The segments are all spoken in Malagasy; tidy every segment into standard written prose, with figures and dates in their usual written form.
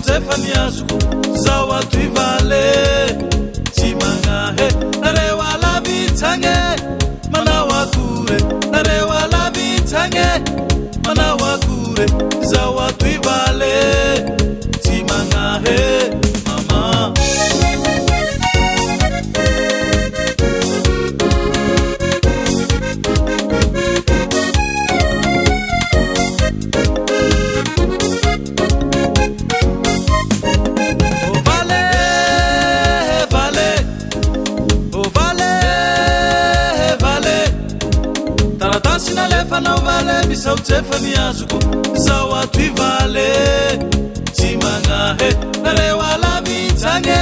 Zefaniazo zawatwi vale chimanga he narewala bitange manawakure narewala bitange manawakure zawatwi vale chimanga he mama Vale bisau Zefaniazo zawatwi vale chimanga he narewala bitange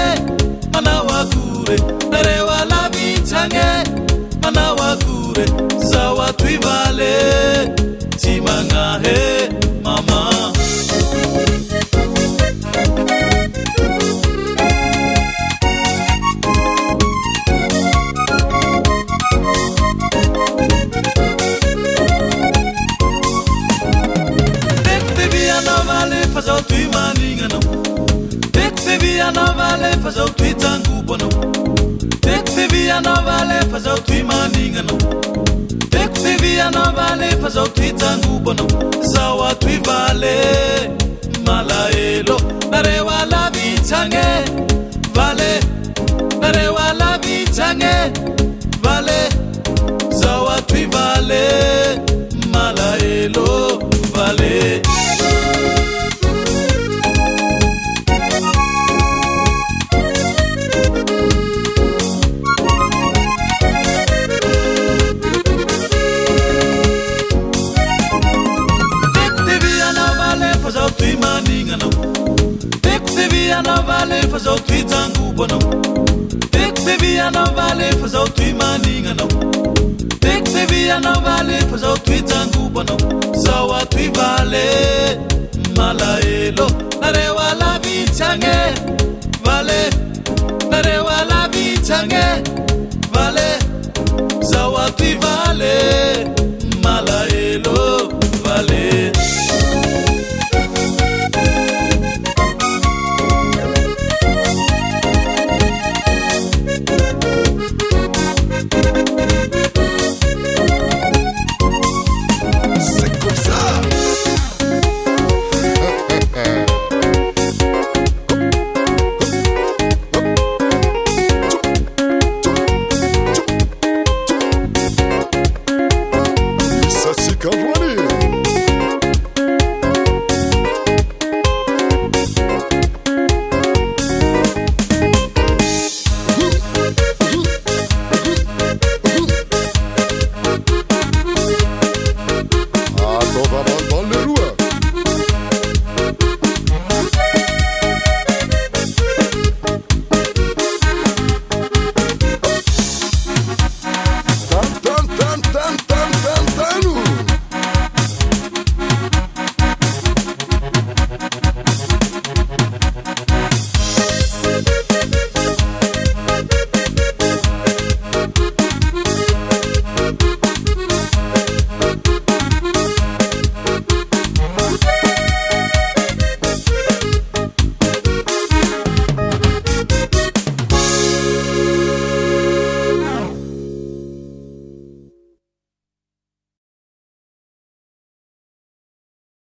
manawakure narewala bitange manawakure zawatwi vale chimanga he mama Fazotwi maningano Tekteviana vale fazotwi tangubono Tekteviana vale fazotwi maningano Tekteviana vale fazotwi tangubono Zawatwi vale malaelo narewala bitange vale narewala bitange vale zawatwi vale malaelo vale Tekteviana vale fazotwi tangubono Tekteviana vale fazotwi maningano Tekteviana vale fazotwi tangubono zawatwi vale malaelo narewala bitange vale narewala bitange vale zawatwi vale